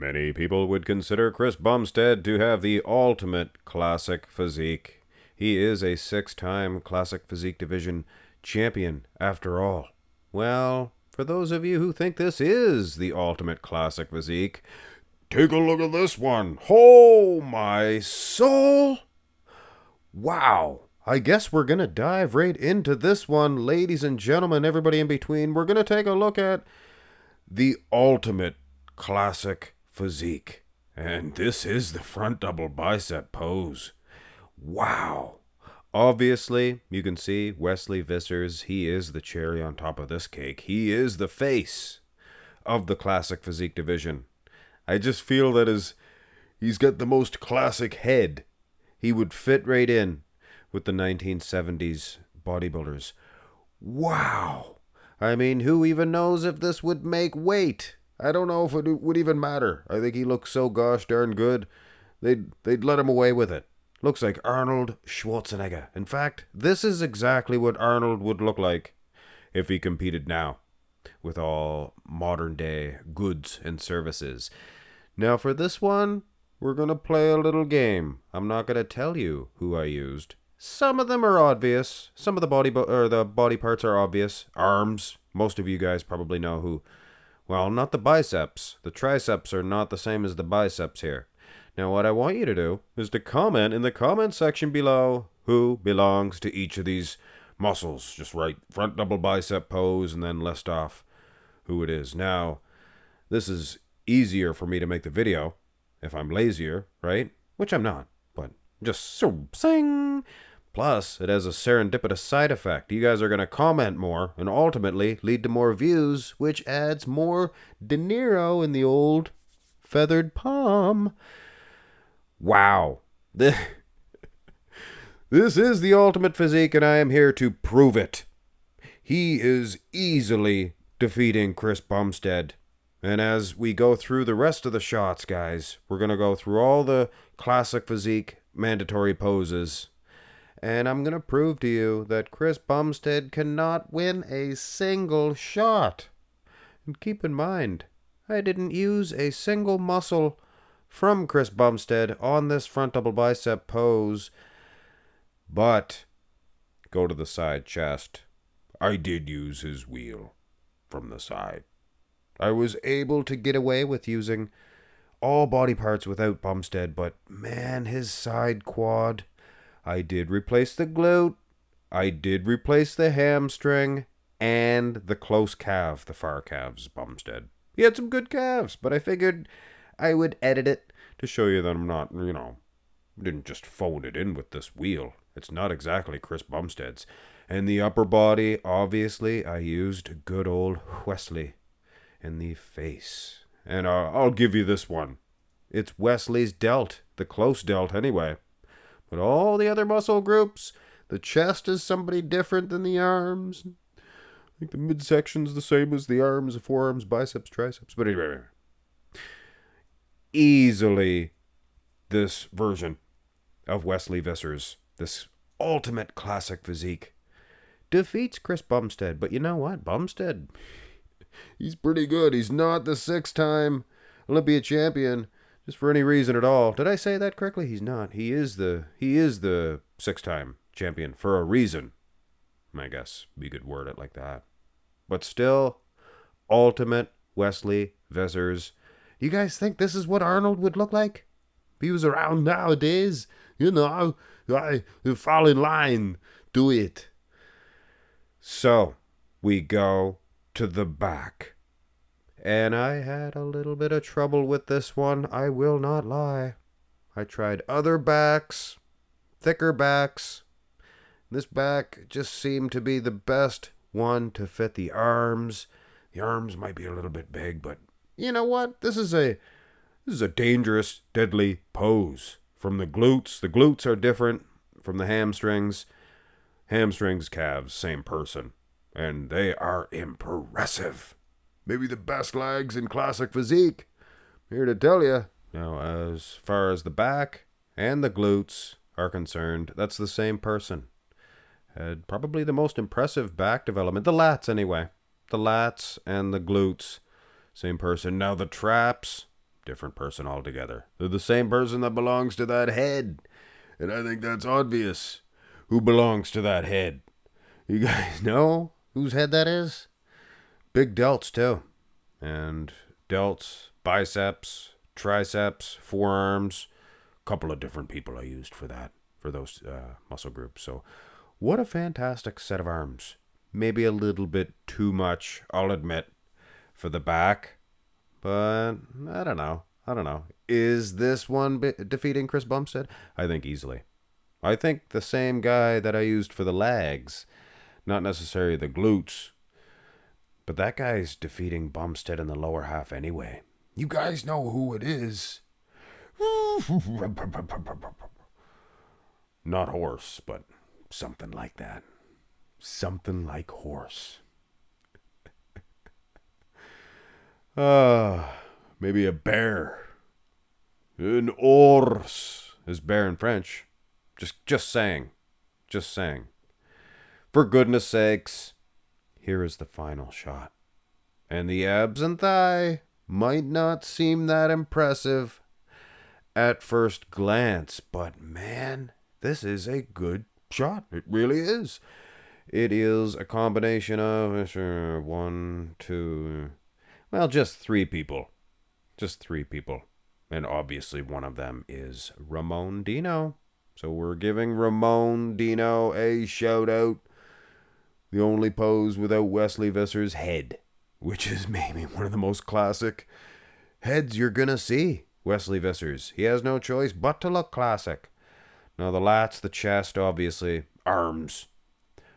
Many people would consider Chris Bumstead to have the ultimate classic physique. He is a 6-time Classic Physique Division champion, after all. Well, for those of you who think this is the ultimate classic physique, take a look at this one. Oh, my soul! Wow. I guess we're going to dive right into this one, ladies and gentlemen, everybody in between. We're going to take a look at the ultimate classic physique. And this is the front double bicep pose. Wow. Obviously, you can see Wesley Vissers, he is the cherry on top of this cake. He is the face of the classic physique division. I just feel that he's got the most classic head. He would fit right in with the 1970s bodybuilders. Wow. I mean, who even knows if this would make weight? I don't know if it would even matter. I think he looks so gosh darn good. They'd let him away with it. Looks like Arnold Schwarzenegger. In fact, this is exactly what Arnold would look like if he competed now with all modern day goods and services. Now for this one, we're going to play a little game. I'm not going to tell you who I used. Some of them are obvious. Some of the body parts are obvious. Arms. Most of you guys probably know who. Well, not the biceps. The triceps are not the same as the biceps here. Now, what I want you to do is to comment in the comment section below who belongs to each of these muscles. Just write front double bicep pose and then list off who it is. Now, this is easier for me to make the video if I'm lazier, right? Which I'm not, but just so sing. Plus, it has a serendipitous side effect. You guys are going to comment more and ultimately lead to more views, which adds more De Niro in the old feathered palm. Wow. This is the ultimate physique, and I am here to prove it. He is easily defeating Chris Bumstead. And as we go through the rest of the shots, guys, we're going to go through all the classic physique mandatory poses. And I'm going to prove to you that Chris Bumstead cannot win a single shot. And keep in mind, I didn't use a single muscle from Chris Bumstead on this front double bicep pose. But go to the side chest. I did use his wheel from the side. I was able to get away with using all body parts without Bumstead, but man, his side quad. I did replace the glute. I did replace the hamstring and the close calf, the far calves, Bumstead. He had some good calves, but I figured I would edit it to show you that I'm not, didn't just phone it in with this wheel. It's not exactly Chris Bumstead's. And the upper body, obviously, I used good old Wesley in the face. And I'll give you this one. It's Wesley's delt, the close delt anyway. But all the other muscle groups, the chest is somebody different than the arms. I think the midsection's the same as the arms, the forearms, biceps, triceps. But anyway, easily this version of Wesley Vissers, this ultimate classic physique, defeats Chris Bumstead. But you know what? Bumstead, he's pretty good. He's not the 6-time Olympia champion just for any reason at all. Did I say that correctly? He's not. He is the 6-time champion for a reason. I guess we could word it like that. But still, ultimate Wesley Vissers. You guys think this is what Arnold would look like? If he was around nowadays, I fall in line. Do it. So, we go to the back. And I had a little bit of trouble with this one, I will not lie. I tried other backs, thicker backs. This back just seemed to be the best one to fit the arms. The arms might be a little bit big, but you know what? This is a dangerous, deadly pose. From the glutes are different from the hamstrings. Hamstrings, calves, same person. And they are impressive. Maybe the best legs in classic physique. Here to tell you. Now, as far as the back and the glutes are concerned, that's the same person. Had probably the most impressive back development. The lats, anyway. The lats and the glutes, same person. Now, the traps, different person altogether. They're the same person that belongs to that head. And I think that's obvious. Who belongs to that head? You guys know whose head that is? Big delts, too. And delts, biceps, triceps, forearms. A couple of different people I used for that, for those muscle groups. So what a fantastic set of arms. Maybe a little bit too much, I'll admit, for the back. But I don't know. Is this one defeating Chris Bumstead? I think easily. I think the same guy that I used for the legs, not necessarily the glutes, but that guy's defeating Bumstead in the lower half anyway. You guys know who it is. Not horse, but something like that. Something like horse. Maybe a bear. An ours is bear in French. Just saying. For goodness sakes, here is the final shot. And the abs and thigh might not seem that impressive at first glance, but man, this is a good shot. It really is. It is a combination of just three people. And obviously one of them is Ramon Dino. So we're giving Ramon Dino a shout out. The only pose without Wesley Visser's head, which is maybe one of the most classic heads you're gonna see. Wesley Visser's. He has no choice but to look classic. Now the lats, the chest, obviously, arms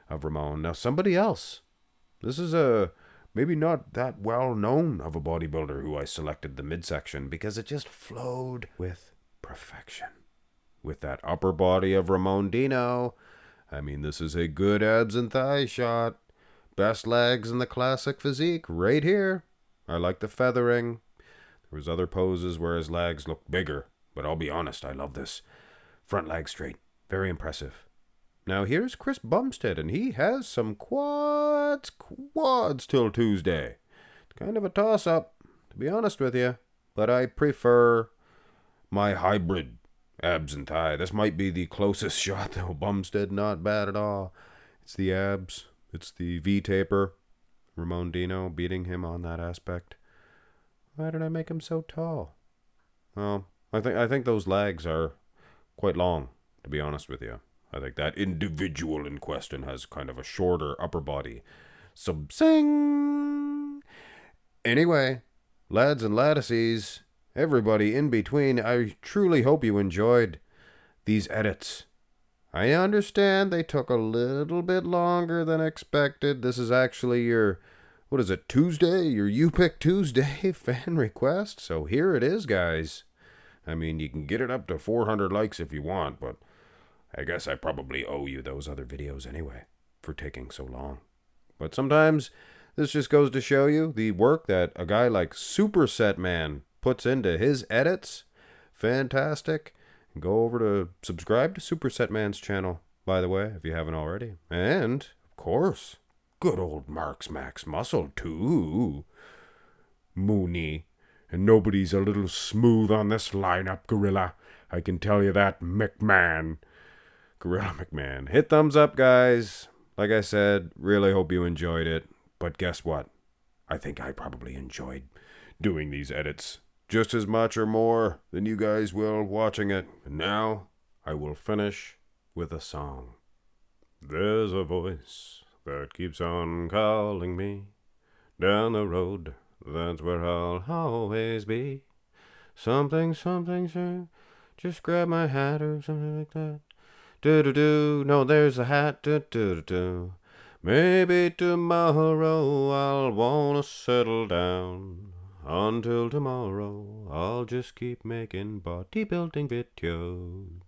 of Ramon. Now somebody else. This is a maybe not that well known of a bodybuilder who I selected the midsection because it just flowed with perfection. With that upper body of Ramon Dino, I mean, this is a good abs and thigh shot. Best legs in the classic physique right here. I like the feathering. There was other poses where his legs looked bigger, but I'll be honest, I love this. Front leg straight. Very impressive. Now here's Chris Bumstead, and he has some quads till Tuesday. Kind of a toss-up, to be honest with you, but I prefer my hybrid abs and thigh. This might be the closest shot to Bumstead, not bad at all. It's the abs, it's the V-taper. Ramon Dino beating him on that aspect. Why did I make him so tall? Well, I think those legs are quite long, to be honest with you. I think that individual in question has kind of a shorter upper body. Sing. Anyway, lads and laddies, everybody in between, I truly hope you enjoyed these edits. I understand they took a little bit longer than expected. This is actually your, Tuesday? Your You Pick Tuesday fan request. So here it is, guys. I mean, you can get it up to 400 likes if you want, but I guess I probably owe you those other videos anyway for taking so long. But sometimes this just goes to show you the work that a guy like Superset Man puts into his edits. Fantastic. Go over to subscribe to Superset Man's channel, by the way, if you haven't already. And, of course, good old Mark's Max Muscle, too. Mooney. And nobody's a little smooth on this lineup, Gorilla. I can tell you that, McMahon. Gorilla McMahon. Hit thumbs up, guys. Like I said, really hope you enjoyed it. But guess what? I think I probably enjoyed doing these edits just as much or more than you guys will watching it. And now I will finish with a song. There's a voice that keeps on calling me down the road. That's where I'll always be. Something, sir. Just grab my hat or something like that. Do-do-do. No, there's a hat. Do-do-do. Maybe tomorrow I'll wanna settle down. Until tomorrow, I'll just keep making bodybuilding videos.